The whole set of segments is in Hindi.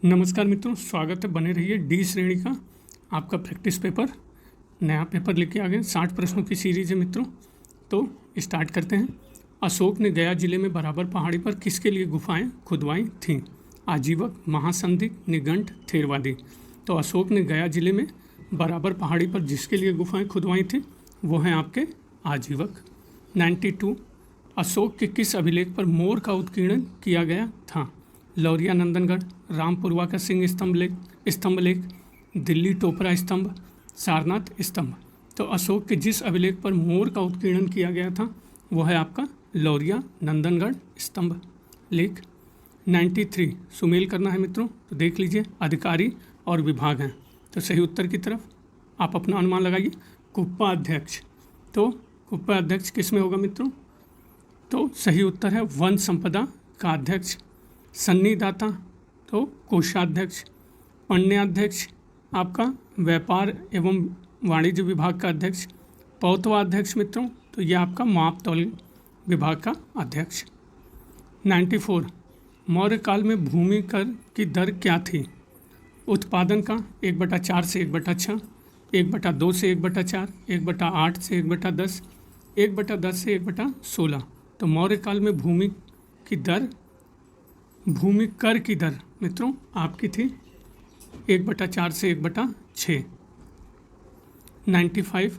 नमस्कार मित्रों, स्वागत है। बने रहिए। डी श्रेणी का आपका प्रैक्टिस पेपर, नया पेपर लेके आ गए। 60 प्रश्नों की सीरीज है मित्रों। तो स्टार्ट करते हैं। अशोक ने गया जिले में बराबर पहाड़ी पर किसके लिए गुफाएं खुदवाई थीं? आजीवक, महासंदिग्ध, निगंठ, थेरवादी। तो अशोक ने गया जिले में बराबर पहाड़ी पर जिसके लिए गुफाएं खुदवाई थी वो हैं आपके आजीवक। 92, अशोक के किस अभिलेख पर मोर का उत्कीर्णन किया गया था? लौरिया नंदनगढ़, रामपुरवा का सिंह स्तंभ लेख, दिल्ली टोपरा स्तंभ, सारनाथ स्तंभ। तो अशोक के जिस अभिलेख पर मोर का उत्कीर्णन किया गया था वो है आपका लौरिया नंदनगढ़ स्तंभ लेख। 93, सुमेल करना है मित्रों। तो देख लीजिए, अधिकारी और विभाग हैं। तो सही उत्तर की तरफ आप अपना अनुमान लगाइए। कुप्पा अध्यक्ष। तो कुप्पा अध्यक्ष किस में होगा मित्रों? तो सही उत्तर है वन संपदा का अध्यक्ष। सन्निदाता तो कोषाध्यक्ष। पण्याध्यक्ष आपका व्यापार एवं वाणिज्य विभाग का अध्यक्ष। पौतवा अध्यक्ष मित्रों, तो ये आपका माप तौल विभाग का अध्यक्ष। 94, मौर्य काल में भूमि कर की दर क्या थी? उत्पादन का 1/4 से 1/6, 1/2 से 1/4, 1/8 से 1/10, 1/10 से 1/16। तो मौर्य काल में भूमि कर की दर मित्रों आपकी थी 1/4 से 1/6। 95,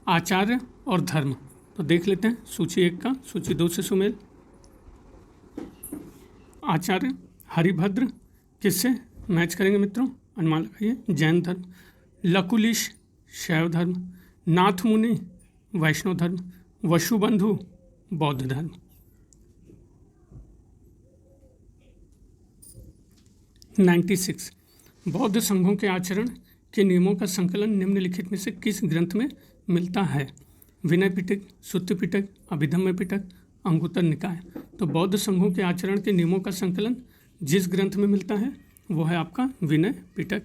आचार्य और धर्म। तो देख लेते हैं सूची 1 का सूची 2 से सुमेल। आचार्य हरिभद्र किससे मैच करेंगे मित्रों? अनुमान लगाइए। जैन धर्म। लकुलिश शैव धर्म। नाथ मुनि वैष्णव धर्म। वसुबंधु बौद्ध धर्म। 96, बौद्ध संघों के आचरण के नियमों का संकलन निम्नलिखित में से किस ग्रंथ में मिलता है? विनय पिटक, सुत्त पिटक, अभिधम्म पिटक, अंगुत्तर निकाय। तो बौद्ध संघों के आचरण के नियमों का संकलन जिस ग्रंथ में मिलता है वो है आपका विनय पिटक।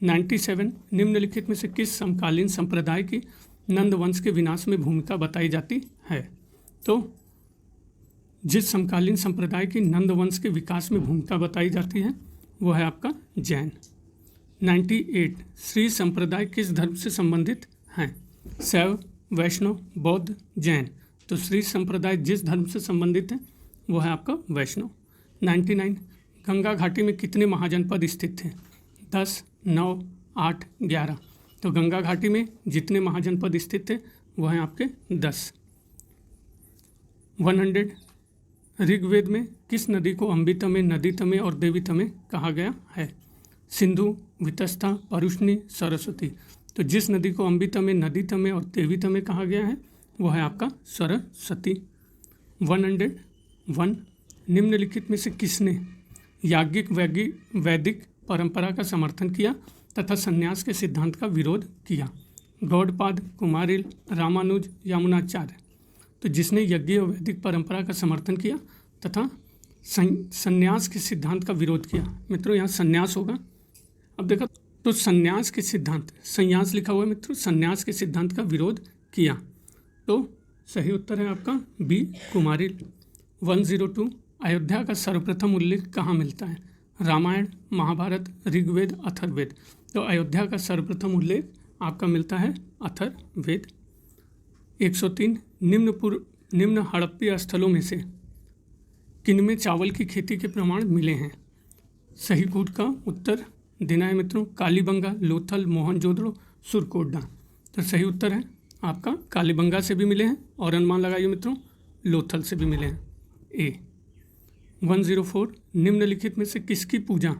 97, निम्नलिखित में से किस समकालीन संप्रदाय की नंद वंश के विनाश में भूमिका बताई जाती है? तो जिस समकालीन संप्रदाय की नंद वंश के विकास में भूमिका बताई जाती है वो है आपका जैन। 98, श्री संप्रदाय किस धर्म से संबंधित हैं? शैव, वैष्णव, बौद्ध, जैन। तो श्री संप्रदाय जिस धर्म से संबंधित है वो है आपका वैष्णव। 99, गंगा घाटी में कितने महाजनपद स्थित थे? 10, 9, 8, 11। तो गंगा घाटी में जितने महाजनपद स्थित थे वो हैं आपके 10। 100, ऋग्वेद में किस नदी को अम्बितमे, नदीतमे और देवीतमे कहा गया है? सिंधु, वितस्ता, परुष्णी, सरस्वती। तो जिस नदी को अम्बितमे, नदीतमे और देवीतमे कहा गया है वो है आपका सरस्वती। 101, निम्नलिखित में से किसने याज्ञिक वैदिक परंपरा का समर्थन किया तथा संन्यास के सिद्धांत का विरोध किया? गौड़पाद, कुमारिल, रामानुज, यमुनाचार्य। तो जिसने यज्ञीय वैदिक परंपरा का समर्थन किया तथा संन्यास के सिद्धांत का विरोध किया। मित्रों यहाँ संन्यास होगा। अब देखो तो संन्यास के सिद्धांत, संन्यास लिखा हुआ है मित्रों, संन्यास के सिद्धांत का विरोध किया। तो सही उत्तर है आपका बी, कुमारिल। 102, अयोध्या का सर्वप्रथम उल्लेख कहाँ मिलता है? रामायण, महाभारत, ऋग्वेद, अथर्ववेद। तो अयोध्या का सर्वप्रथम उल्लेख आपका मिलता है अथर्ववेद। 103, निम्न हड़प्पीय स्थलों में से किनमें चावल की खेती के प्रमाण मिले हैं? सही कूट का उत्तर देना है मित्रों। कालीबंगा, लोथल, मोहनजोदड़ो, सुरकोटडा। तो सही उत्तर है आपका कालीबंगा से भी मिले हैं और अनुमान लगाइए मित्रों लोथल से भी मिले हैं। ए। 104, निम्नलिखित में से किसकी पूजा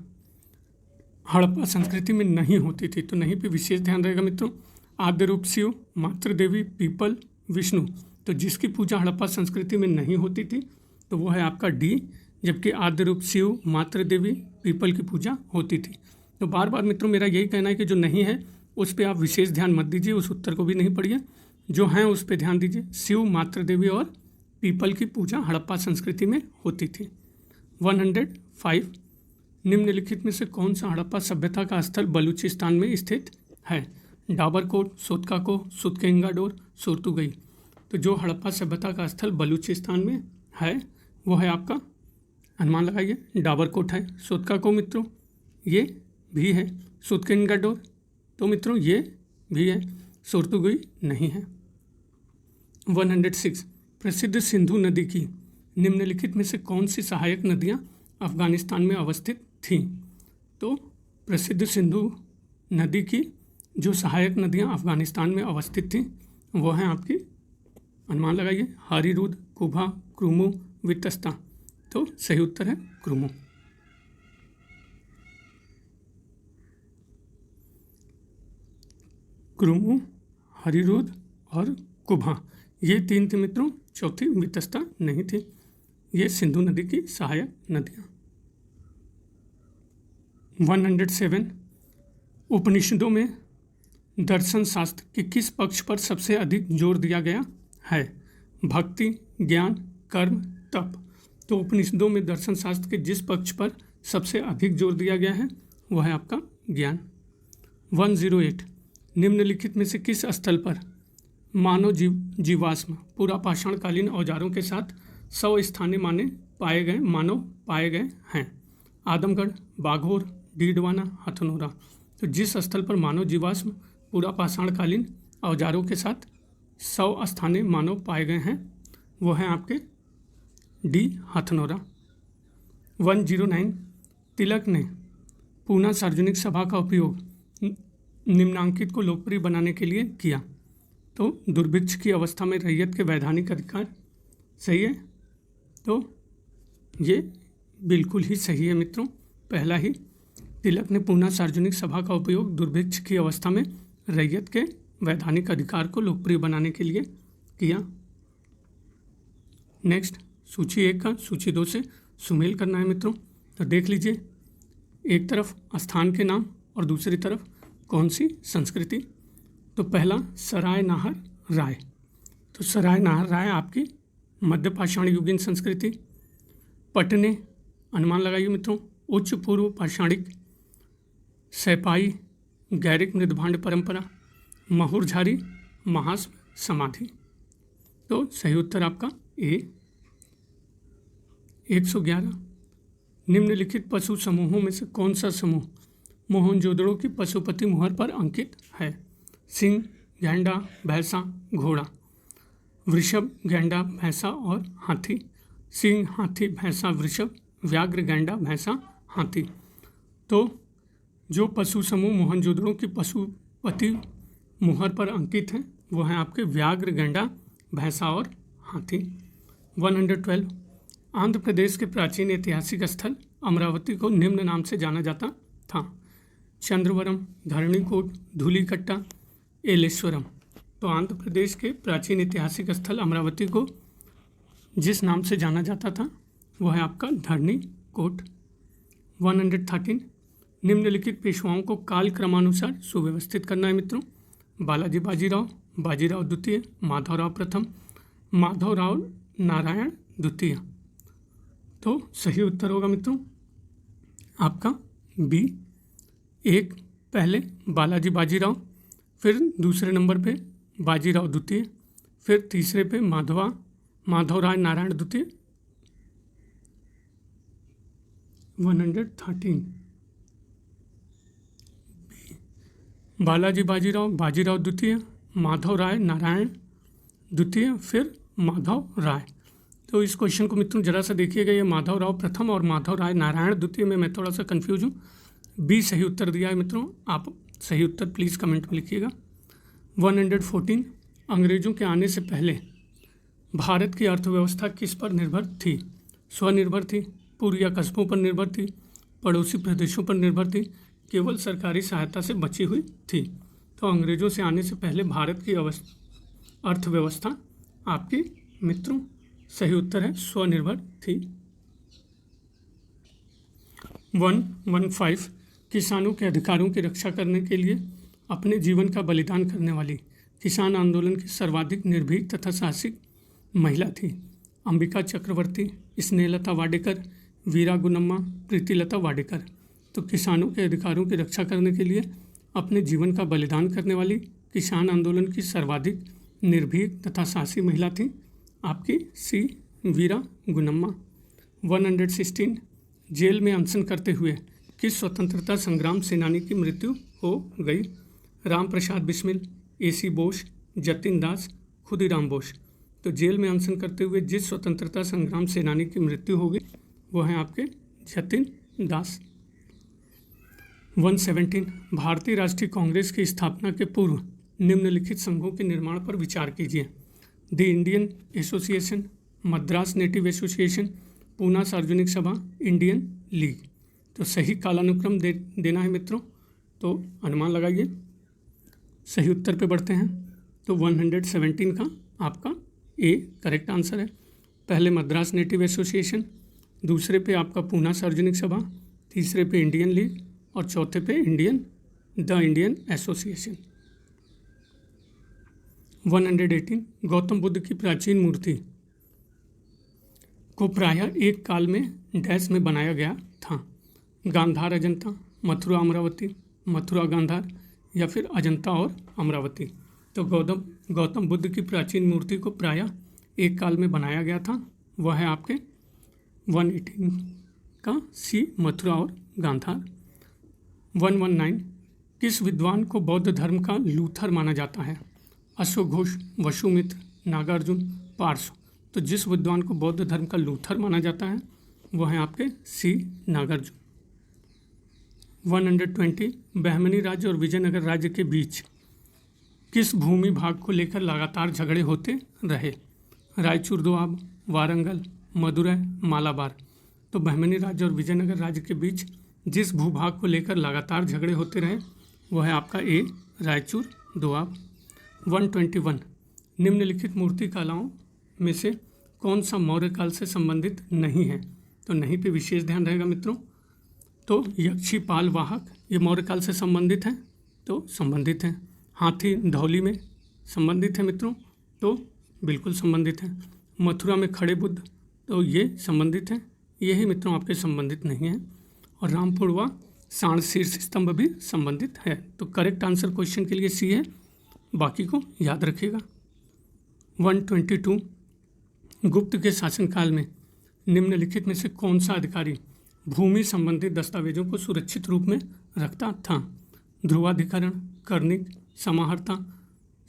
हड़प्पा संस्कृति में नहीं होती थी? तो नहीं पे विशेष ध्यान रहेगा मित्रों। आद्य रूप शिव, मातृ देवी, पीपल, विष्णु। तो जिसकी पूजा हड़प्पा संस्कृति में नहीं होती थी तो वो है आपका डी, जबकि आद्य रूप शिव, मातृ देवी, पीपल की पूजा होती थी। तो बार बार मित्रों मेरा यही कहना है कि जो नहीं है उस पर आप विशेष ध्यान मत दीजिए, उस उत्तर को भी नहीं पढ़िए, जो हैं उस पर ध्यान दीजिए। शिव, मातृ देवी और पीपल की पूजा हड़प्पा संस्कृति में होती थी। 105, निम्नलिखित में से कौन सा हड़प्पा सभ्यता का स्थल बलूचिस्तान में स्थित है? डाबरकोट, सोतकाको, सुतकेंगाडोर, सोर्तुगई। तो जो हड़प्पा सभ्यता का स्थल बलूचिस्तान में है वो है आपका, अनुमान लगाइए, डाबरकोट है। सोतकाको मित्रों ये भी है। सूतकिनगडोर, तो मित्रों ये भी है। सोर्तुगुई नहीं है। 106 प्रसिद्ध सिंधु नदी की निम्नलिखित में से कौन सी सहायक नदियां अफगानिस्तान में अवस्थित थीं? तो प्रसिद्ध सिंधु नदी की जो सहायक नदियां अफगानिस्तान में अवस्थित थीं वो हैं आपकी, अनुमान लगाइए, हारीरूद, कुभा, क्रुमु, वितस्ता। तो सही उत्तर है क्रुमु। क्रुमु, हरिरुद और कुभा, ये 3 थे मित्रों। चौथी वितस्ता नहीं थी। ये सिंधु नदी की सहायक नदियाँ। 107 उपनिषदों में दर्शन शास्त्र के किस पक्ष पर सबसे अधिक जोर दिया गया है? भक्ति, ज्ञान, कर्म, तप। तो उपनिषदों में दर्शन शास्त्र के जिस पक्ष पर सबसे अधिक जोर दिया गया है वह है आपका ज्ञान। 108 निम्नलिखित में से किस स्थल पर मानव जीवाश्म पूरा पाषाणकालीन औजारों के साथ 100 स्थानीय मानव पाए गए हैं? आदमगढ़, बाघोर, डीडवाना, हथनोरा। तो जिस स्थल पर मानव जीवाश्म पूरा पाषाणकालीन औजारों के साथ 100 स्थानीय मानव पाए गए हैं वो हैं आपके डी, हथनोरा। 109 तिलक ने पूना सार्वजनिक सभा का उपयोग निम्नांकित को लोकप्रिय बनाने के लिए किया। तो दुर्भिक्ष की अवस्था में रैयत के वैधानिक अधिकार, सही है। तो ये बिल्कुल ही सही है मित्रों, पहला ही। तिलक ने पूना सार्वजनिक सभा का उपयोग दुर्भिक्ष की अवस्था में रैयत के वैधानिक अधिकार को लोकप्रिय बनाने के लिए किया। नेक्स्ट, सूची 1 का सूची 2 से सुमेल करना है मित्रों। तो देख लीजिए, एक तरफ स्थान के नाम और दूसरी तरफ कौन सी संस्कृति। तो पहला सराय नाहर राय। तो सराय नाहर राय आपकी मध्य पाषाण युगीन संस्कृति। पटने, अनुमान लगाइए मित्रों, उच्च पूर्व पाषाणिक। सैपाई गैरिक मृदभांड परंपरा। महुरझारी महास्म समाधि। तो सही उत्तर आपका ए। 111 निम्नलिखित पशु समूहों में से कौन सा समूह मोहनजोदड़ो की पशुपति मुहर पर अंकित है? सिंह, गैंडा, भैंसा, घोड़ा। वृषभ, गैंडा, भैंसा और हाथी। सिंह, हाथी, भैंसा, वृषभ, व्याघ्र, गैंडा, भैंसा, हाथी। तो जो पशु समूह मोहनजोदड़ो की पशुपति मुहर पर अंकित हैं वो हैं आपके व्याघ्र, गैंडा, भैंसा और हाथी। 112 आंध्र प्रदेश के प्राचीन ऐतिहासिक स्थल अमरावती को निम्न नाम से जाना जाता था? चंद्रवरम, धरणीकोट, धूलिकट्टा, एलेश्वरम। तो आंध्र प्रदेश के प्राचीन ऐतिहासिक स्थल अमरावती को जिस नाम से जाना जाता था वह है आपका धरणीकोट। 113 निम्नलिखित पेशवाओं को काल क्रमानुसार सुव्यवस्थित करना है मित्रों। बालाजी बाजीराव, बाजीराव द्वितीय, माधवराव प्रथम, माधवराव नारायण द्वितीय। तो सही उत्तर होगा मित्रों आपका बी। एक पहले बालाजी बाजीराव, फिर दूसरे नंबर पे बाजीराव द्वितीय, फिर तीसरे पे माधवराय नारायण द्वितीय। 113 बालाजी बाजीराव, बाजीराव द्वितीय, माधवराय नारायण द्वितीय, फिर माधव राय। तो इस क्वेश्चन को मित्रों जरा सा देखिएगा, ये माधवराव प्रथम और माधवराय नारायण द्वितीय में मैं थोड़ा सा कंफ्यूज हूँ। बी सही उत्तर दिया है मित्रों, आप सही उत्तर प्लीज़ कमेंट में लिखिएगा। 114 अंग्रेजों के आने से पहले भारत की अर्थव्यवस्था किस पर निर्भर थी? स्वनिर्भर थी, पूर्व या कस्बों पर निर्भर थी, पड़ोसी प्रदेशों पर निर्भर थी, केवल सरकारी सहायता से बची हुई थी? तो अंग्रेजों से आने से पहले भारत की अर्थव्यवस्था आपकी मित्रों सही उत्तर है स्वनिर्भर थी। 115 किसानों के अधिकारों की रक्षा करने के लिए अपने जीवन का बलिदान करने वाली किसान आंदोलन की सर्वाधिक निर्भीक तथा साहसिक महिला थी? अंबिका चक्रवर्ती, स्नेहलता वाडेकर, वीरा गुनम्मा, प्रीतिलता वाडेकर। तो किसानों के अधिकारों की रक्षा करने के लिए अपने जीवन का बलिदान करने वाली किसान आंदोलन की सर्वाधिक निर्भीक तथा साहसी महिला थी आपकी सी, वीरा गुनम्मा। 116 जेल में अनशन करते हुए किस स्वतंत्रता संग्राम सेनानी की मृत्यु हो गई? राम प्रसाद बिस्मिल, AC बोस, जतिन दास, खुदीराम बोस। तो जेल में अनशन करते हुए जिस स्वतंत्रता संग्राम सेनानी की मृत्यु हो गई वो है आपके जतिन दास। 117 भारतीय राष्ट्रीय कांग्रेस की स्थापना के पूर्व निम्नलिखित संघों के निर्माण पर विचार कीजिए। The Indian association, Madras native association, Poona सार्वजनिक सभा, इंडियन लीग। तो सही कालानुक्रम देना है मित्रों, तो अनुमान लगाइए। सही उत्तर पे बढ़ते हैं। तो 117 का आपका ए करेक्ट आंसर है। पहले मद्रास नेटिव एसोसिएशन, दूसरे पे आपका पूना सार्वजनिक सभा, तीसरे पे इंडियन लीग और चौथे पे the Indian association. 118 Gautam Buddha की प्राचीन मूर्ति को प्रायः एक काल में डैश में बनाया गया था। गांधार अजंता, मथुरा अमरावती, मथुरा गांधार या फिर अजंता और अमरावती। तो गौतम बुद्ध की प्राचीन मूर्ति को प्रायः एक काल में बनाया गया था, वह है आपके 118 का सी मथुरा और गांधार। 119 किस विद्वान को बौद्ध धर्म का लूथर माना जाता है? अश्व घोष, वसुमित्र, नागार्जुन, पार्श्व। तो जिस विद्वान को बौद्ध धर्म का लूथर माना जाता है वह है आपके सी नागार्जुन। 120 बहमनी राज्य और विजयनगर राज्य के बीच किस भूमि भाग को लेकर लगातार झगड़े होते रहे? रायचूर दोआब, वारंगल, मदुरै, मालाबार। तो बहमनी राज्य और विजयनगर राज्य के बीच जिस भूभाग को लेकर लगातार झगड़े होते रहे वह है आपका ए रायचूर दोआब। 121 निम्नलिखित मूर्ति कलाओं में से कौन सा मौर्य काल से संबंधित नहीं है? तो नहीं पे विशेष ध्यान रहेगा मित्रों। तो यक्षी पाल वाहक ये मौर्य काल से संबंधित हैं, तो संबंधित हैं। हाथी धौली में संबंधित है मित्रों, तो बिल्कुल संबंधित हैं। मथुरा में खड़े बुद्ध, तो ये संबंधित हैं। यही मित्रों आपके संबंधित नहीं हैं। और रामपुर व साण शीर्ष स्तंभ भी संबंधित है। तो करेक्ट आंसर क्वेश्चन के लिए सी है, बाकी को याद रखिएगा। 122 गुप्त के शासनकाल में निम्नलिखित में से कौन सा अधिकारी भूमि संबंधित दस्तावेजों को सुरक्षित रूप में रखता था? ध्रुवाधिकरण, कर्णिक, समाहर्ता,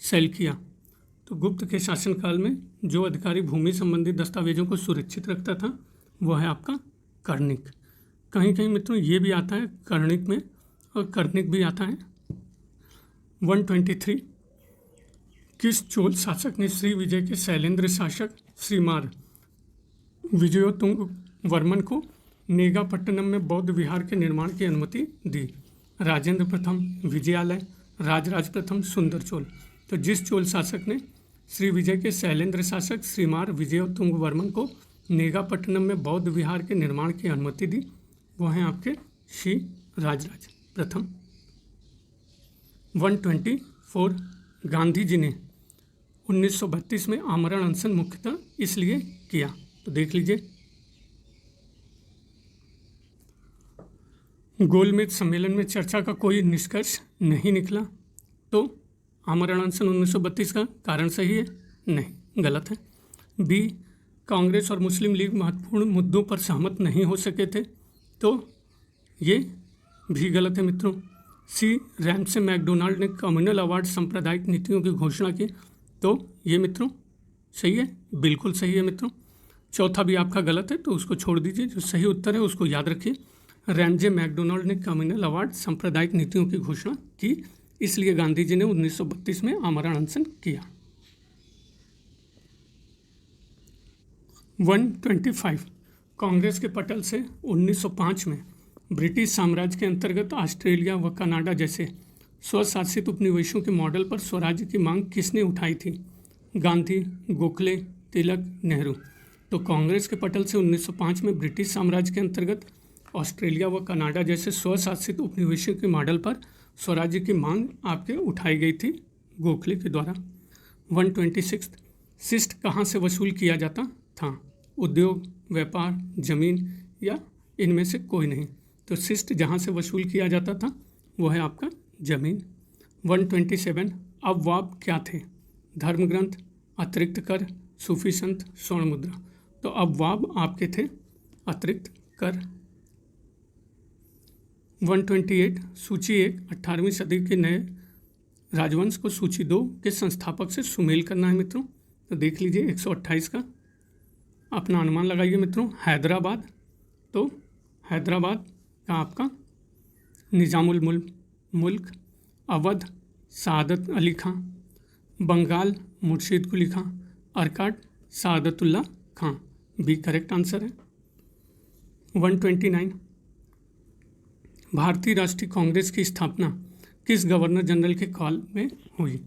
सैलकिया। तो गुप्त के शासनकाल में जो अधिकारी भूमि संबंधित दस्तावेजों को सुरक्षित रखता था वह है आपका कर्णिक। कहीं कहीं मित्रों ये भी आता है कर्णिक में और कर्णिक भी आता है। 123 किस चोल शासक ने श्री विजय के शैलेंद्र शासक श्रीमार विजयोत्तुंग वर्मन को नेगापट्टनम में बौद्ध विहार के निर्माण की अनुमति दी? राजेंद्र प्रथम, विजयालय, राजराज प्रथम, सुंदर चोल। तो जिस चोल शासक ने श्री विजय के शैलेंद्र शासक श्रीमार विजयोत्तुंग वर्मन को नेगापट्टनम में बौद्ध विहार के निर्माण की अनुमति दी वह हैं आपके श्री राजराज प्रथम। 124 गांधी जी ने 1932 में आमरण अनशन मुख्यतः इसलिए किया? तो देख लीजिए। गोलमेज सम्मेलन में चर्चा का कोई निष्कर्ष नहीं निकला, तो आमरण अनशन 1932 का कारण सही है? नहीं, गलत है। बी कांग्रेस और मुस्लिम लीग महत्वपूर्ण मुद्दों पर सहमत नहीं हो सके थे, तो ये भी गलत है मित्रों। सी रैमसे मैकडोनाल्ड ने कम्युनल अवार्ड सांप्रदायिक नीतियों की घोषणा की, तो ये मित्रों सही है, बिल्कुल सही है मित्रों। चौथा भी आपका गलत है, तो उसको छोड़ दीजिए। जो सही उत्तर है उसको याद रखिए। रैमजे मैकडोनाल्ड ने कम्युनल अवार्ड सांप्रदायिक नीतियों की घोषणा की, इसलिए गांधी जी ने 1932 में आमरण अनशन किया। 125 कांग्रेस के पटल से 1905 में ब्रिटिश साम्राज्य के अंतर्गत ऑस्ट्रेलिया व कनाडा जैसे स्वशासित उपनिवेशों के मॉडल पर स्वराज्य की मांग किसने उठाई थी? गांधी, गोखले, तिलक, नेहरू। तो कांग्रेस के पटल से 1905 में ब्रिटिश साम्राज्य के अंतर्गत ऑस्ट्रेलिया व कनाडा जैसे स्वशासित उपनिवेशों के मॉडल पर स्वराज्य की मांग आपके उठाई गई थी गोखले के द्वारा। 126 शिष्ट कहाँ से वसूल किया जाता था? उद्योग, व्यापार, जमीन या इनमें से कोई नहीं। तो शिष्ट जहाँ से वसूल किया जाता था वो है आपका जमीन। 127 अबवाब क्या थे? धर्म ग्रंथ, अतिरिक्त कर, सूफी संत, स्वर्ण मुद्रा। तो अबवाब आपके थे अतिरिक्त कर। 128 सूची 1 18वीं सदी के नए राजवंश को सूची 2 के संस्थापक से सुमेल करना है मित्रों। तो देख लीजिए 128 का अपना अनुमान लगाइए मित्रों। हैदराबाद, तो हैदराबाद का आपका निज़ामुल मुल्क, अवध सआदत अली खां, बंगाल मुर्शीद कुली खां, अर्काट सआदतुल्ला खां। बी करेक्ट आंसर है। 129 भारतीय राष्ट्रीय कांग्रेस की स्थापना किस गवर्नर जनरल के काल में हुई?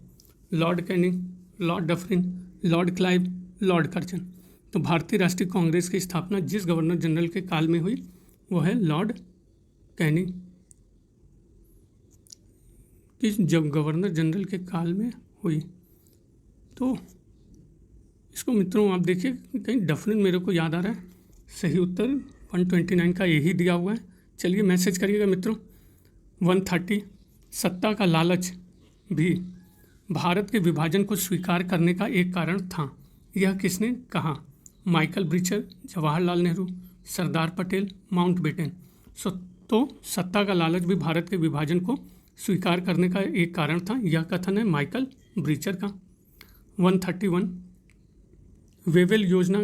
Lord Canning, Lord Dufferin, Lord Clive, Lord Curzon. तो भारतीय राष्ट्रीय कांग्रेस की स्थापना जिस गवर्नर जनरल के काल में हुई वो है लॉर्ड कैनिंग। किस जब गवर्नर जनरल के काल में हुई, तो इसको मित्रों आप देखिए कहीं डफरिन मेरे को याद आ रहा है। सही उत्तर 129 का यही दिया हुआ है। चलिए मैसेज करिएगा मित्रों। 130 सत्ता का लालच भी भारत के विभाजन को स्वीकार करने का एक कारण था। यह किसने कहा? Michael ब्रीचर, Jawaharlal Nehru, Sardar Patel, Mountbatten. तो सत्ता का लालच भी भारत के विभाजन को स्वीकार करने का एक कारण था। यह कथन है माइकल ब्रीचर का। 131 वेवेल योजना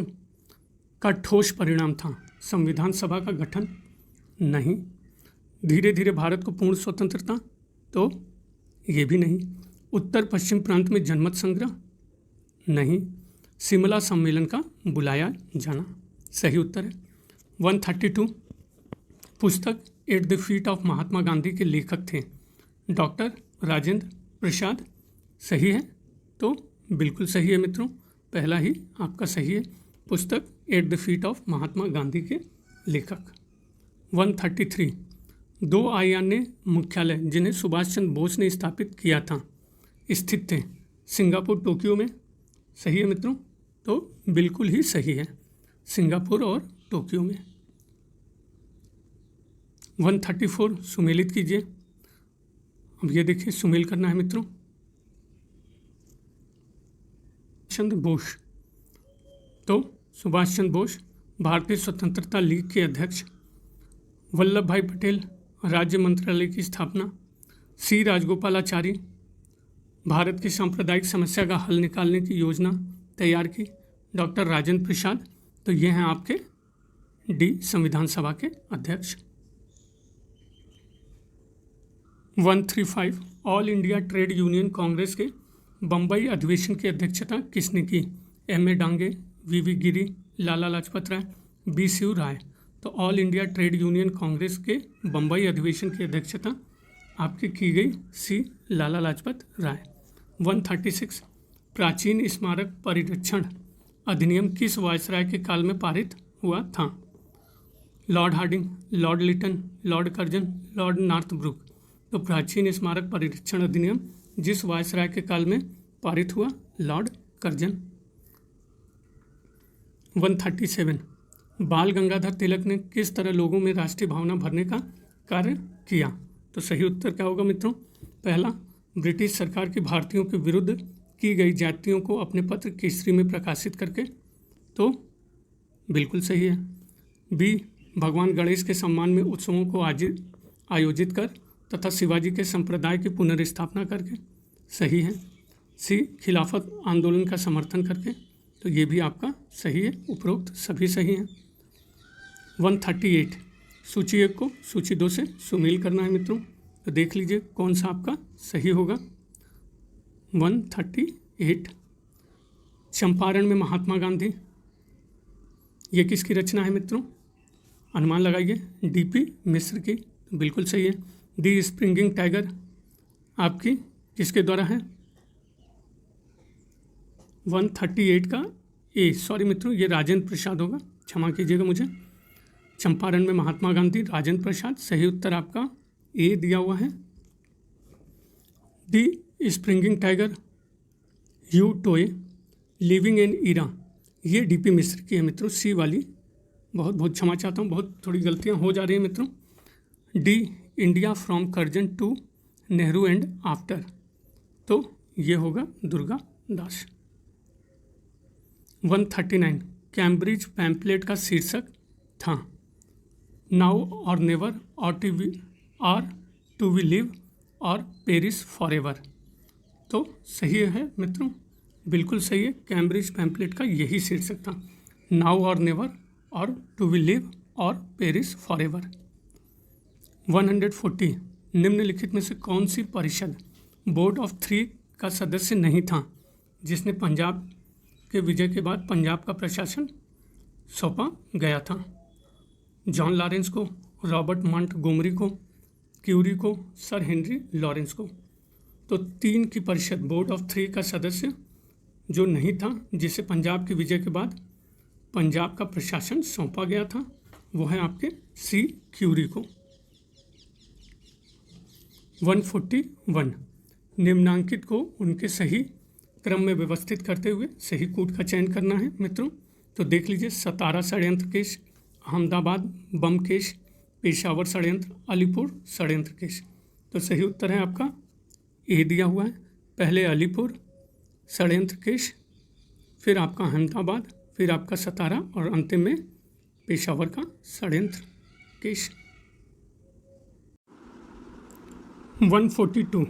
का ठोस परिणाम था संविधान सभा का गठन? नहीं। धीरे धीरे भारत को पूर्ण स्वतंत्रता? तो ये भी नहीं। उत्तर पश्चिम प्रांत में जनमत संग्रह? नहीं। शिमला सम्मेलन का बुलाया जाना? सही उत्तर है। 132 पुस्तक at the feet of Mahatma Gandhi के लेखक थे? डॉक्टर राजेंद्र प्रसाद। सही है, तो बिल्कुल सही है मित्रों, पहला ही आपका सही है। पुस्तक at the feet of Mahatma Gandhi के लेखक। 133 दो आयान्य मुख्यालय जिन्हें सुभाष चंद्र बोस ने स्थापित किया था स्थित थे? सिंगापुर, टोक्यो में। सही है मित्रों, तो बिल्कुल ही सही है, सिंगापुर और टोक्यो में। 134 सुमेलित कीजिए। अब ये देखिए सुमेल करना है मित्रों। चंद्र बोस, तो सुभाष चंद्र बोस भारतीय स्वतंत्रता लीग के अध्यक्ष। वल्लभ भाई पटेल राज्य मंत्रालय की स्थापना। सी राजगोपालाचारी भारत की सांप्रदायिक समस्या का हल निकालने की योजना तैयार की। डॉक्टर राजेंद्र प्रसाद, तो ये हैं आपके डी संविधान सभा के अध्यक्ष। 135 all India trade union Congress के बम्बई अधिवेशन की अध्यक्षता किसने की? एम.ए. डांगे, वी.वी. गिरी, लाला लाजपत राय, बी. शिव राय। तो all India trade union Congress के बम्बई अधिवेशन की अध्यक्षता आपकी की गई सी लाला लाजपत राय। 136 प्राचीन स्मारक परिरक्षण अधिनियम किस वायसराय के काल में पारित हुआ था? Lord Hardinge, Lord Lytton, Lord Curzon, Lord Northbrook. तो प्राचीन स्मारक परिरक्षण अधिनियम जिस वायसराय के काल में पारित हुआ? Lord Curzon. 137 बाल गंगाधर तिलक ने किस तरह लोगों में राष्ट्रीय भावना भरने का कार्य किया? तो सही उत्तर क्या होगा मित्रों? पहला, ब्रिटिश सरकार की भारतीयों के विरुद्ध की गई जातियों को अपने पत्र केसरी में प्रकाशित करके। तो बिल्कुल सही है। बी, भगवान गणेश के सम्मान में उत्सवों को आयोजित कर तथा शिवाजी के संप्रदाय की पुनर्स्थापना करके। सही है। सी, खिलाफत आंदोलन का समर्थन करके। तो ये भी आपका सही है, उपरोक्त सभी सही हैं। 138 सूची 1 को सूची 2 से सुमेल करना है मित्रों। तो देख लीजिए कौन सा आपका सही होगा। 138 चंपारण में महात्मा गांधी, ये किसकी रचना है मित्रों? अनुमान लगाइए। डी.पी. मिश्र की। बिल्कुल सही है। दी स्प्रिंगिंग टाइगर आपकी किसके द्वारा है? 138 का ए, सॉरी मित्रों ये राजेंद्र प्रसाद होगा, क्षमा कीजिएगा मुझे। चंपारण में महात्मा गांधी, राजेंद्र प्रसाद। सही उत्तर आपका ए दिया हुआ है। दी स्प्रिंगिंग टाइगर, यू टोए, लिविंग इन ईरा, ये डी.पी. मिश्र की है मित्रों। सी वाली बहुत बहुत क्षमा चाहता हूँ, बहुत थोड़ी गलतियाँ हो जा रही हैं मित्रों। The, India from Curzon to Nehru and after, तो ये होगा दुर्गा दास। 139 कैम्ब्रिज पैम्पलेट का शीर्षक था नाउ और नेवर, और टू वी लिव और पेरिस फॉरएवर। तो सही है मित्रों, बिल्कुल सही है। कैम्ब्रिज पैम्पलेट का यही शीर्षक था, नाउ और नेवर और टू वी लिव और पेरिस फॉरएवर। 140 निम्नलिखित में से कौन सी परिषद बोर्ड ऑफ 3 का सदस्य नहीं था जिसने पंजाब के विजय के बाद पंजाब का प्रशासन सौंपा गया था? जॉन लॉरेंस को, रॉबर्ट मॉन्टगोमरी को, क्यूरी को, सर हेनरी लॉरेंस को। तो 3 की परिषद बोर्ड ऑफ 3 का सदस्य जो नहीं था जिसे पंजाब के विजय के बाद पंजाब का प्रशासन सौंपा गया था, वो है आपके सी क्यूरी को। 141 निम्नांकित को उनके सही क्रम में व्यवस्थित करते हुए सही कूट का चयन करना है मित्रों। तो देख लीजिए, सतारा षड्यंत्र केस, अहमदाबाद बम केस, पेशावर षड्यंत्र, अलीपुर षड्यंत्र केस। तो सही उत्तर है आपका ए दिया हुआ है। पहले अलीपुर षड्यंत्र केस, फिर आपका अहमदाबाद, फिर आपका सतारा और अंतिम में पेशावर का षड्यंत्र केस। 142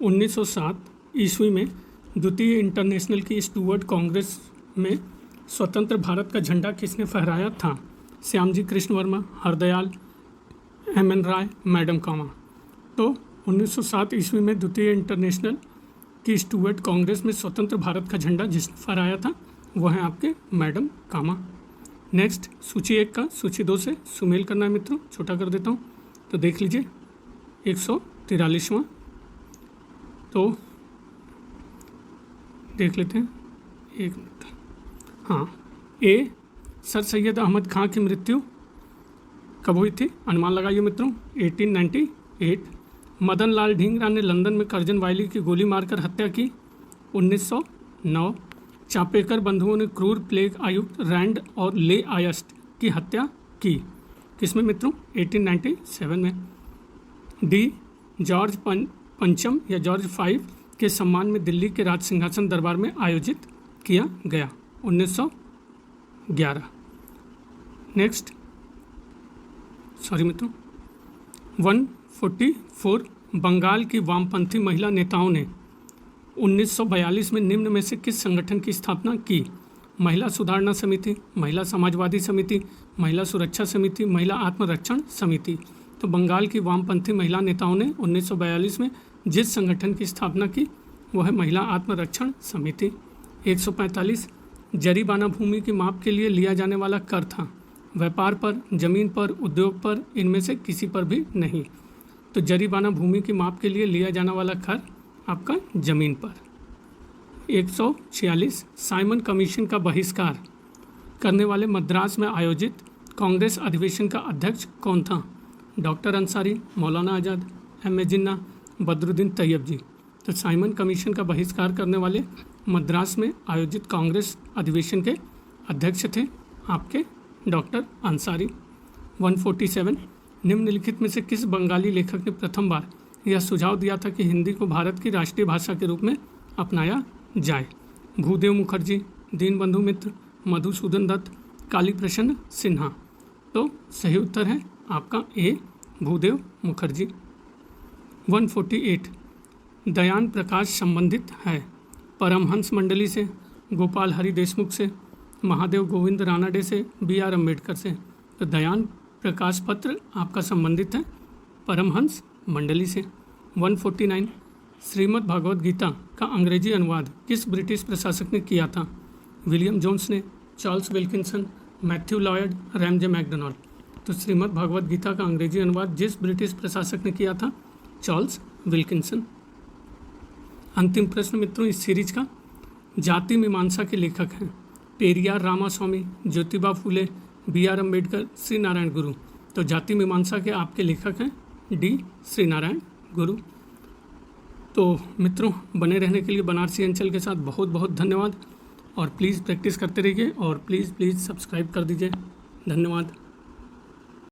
1907 ईस्वी में द्वितीय इंटरनेशनल की स्टूअर्ट कांग्रेस में स्वतंत्र भारत का झंडा किसने फहराया था? श्यामजी कृष्ण वर्मा, हरदयाल, एम.एन. राय, मैडम कामा। तो 1907 ईस्वी में द्वितीय इंटरनेशनल की स्टूअर्ट कांग्रेस में स्वतंत्र भारत का झंडा जिसने फहराया था वो है आपके मैडम कामा। नेक्स्ट सूची 1 का सूची 2 से सुमेल करना है मित्रों, छोटा कर देता हूँ। तो देख लीजिए 143वां, तो देख लेते हैं, एक मिनट। हाँ, ए सर सैयद अहमद खां की मृत्यु कब हुई थी? अनुमान लगाइए मित्रों। 1898। मदन लाल ढींगरा ने लंदन में कर्जन वायली की गोली मारकर हत्या की 1909। चापेकर बंधुओं ने क्रूर प्लेग आयुक्त रैंड और ले आयस्ट की हत्या की किसमें मित्रों? 1897 में। डी जॉर्ज पंचम या जॉर्ज 5 के सम्मान में दिल्ली के राज सिंहासन दरबार में आयोजित किया गया 1911। नेक्स्ट सॉरी मित्रों 144 बंगाल की वामपंथी महिला नेताओं ने 1942 में निम्न में से किस संगठन की स्थापना की? महिला सुधारणा समिति, महिला समाजवादी समिति, महिला सुरक्षा समिति, महिला आत्मरक्षण समिति। तो बंगाल की वामपंथी महिला नेताओं ने 1942 में जिस संगठन की स्थापना की वो है महिला आत्मरक्षण समिति। 145 जरीबाना भूमि की माप के लिए लिया जाने वाला कर था? व्यापार पर, जमीन पर, उद्योग पर, इनमें से किसी पर भी नहीं। तो जरीबाना भूमि की माप के लिए लिया जाने वाला कर आपका जमीन पर। 146 साइमन कमीशन का बहिष्कार करने वाले मद्रास में आयोजित कांग्रेस अधिवेशन का अध्यक्ष कौन था? डॉक्टर अंसारी, मौलाना आज़ाद, एम.ए. जिन्ना, बदरुद्दीन तैयब जी। तो साइमन कमीशन का बहिष्कार करने वाले मद्रास में आयोजित कांग्रेस अधिवेशन के अध्यक्ष थे आपके डॉक्टर अंसारी। 147 निम्नलिखित में से किस बंगाली लेखक ने प्रथम बार यह सुझाव दिया था कि हिंदी को भारत की राष्ट्रीय भाषा के रूप में अपनाया जाए? भूदेव मुखर्जी, दीनबंधु मित्र, मधुसूदन दत्त, काली प्रसन्न सिन्हा। तो सही उत्तर है आपका ए भूदेव मुखर्जी। 148 दयान प्रकाश संबंधित है परमहंस मंडली से, गोपाल हरि देशमुख से, महादेव गोविंद रानाडे से, बी.आर. अम्बेडकर से। तो दयान प्रकाश पत्र आपका संबंधित है परमहंस मंडली से। 149 श्रीमद् भागवत गीता का अंग्रेजी अनुवाद किस ब्रिटिश प्रशासक ने किया था? विलियम जोन्स ने, Charles Wilkinson, Matthew Lloyd, Ramsay MacDonald. तो श्रीमद् भागवत गीता का अंग्रेजी अनुवाद जिस ब्रिटिश प्रशासक ने किया था? Charles Wilkinson. अंतिम प्रश्न मित्रों इस सीरीज का, जाति मीमांसा के लेखक हैं पेरियार रामास्वामी, ज्योतिबा फूले, बी.आर. अम्बेडकर, श्री नारायण गुरु। तो जाति मीमांसा के आपके लेखक हैं डी श्री नारायण गुरु। तो मित्रों बने रहने के लिए बनारसी अंचल के साथ बहुत बहुत धन्यवाद और प्लीज़ प्रैक्टिस करते रहिए और प्लीज़ सब्सक्राइब कर दीजिए। धन्यवाद।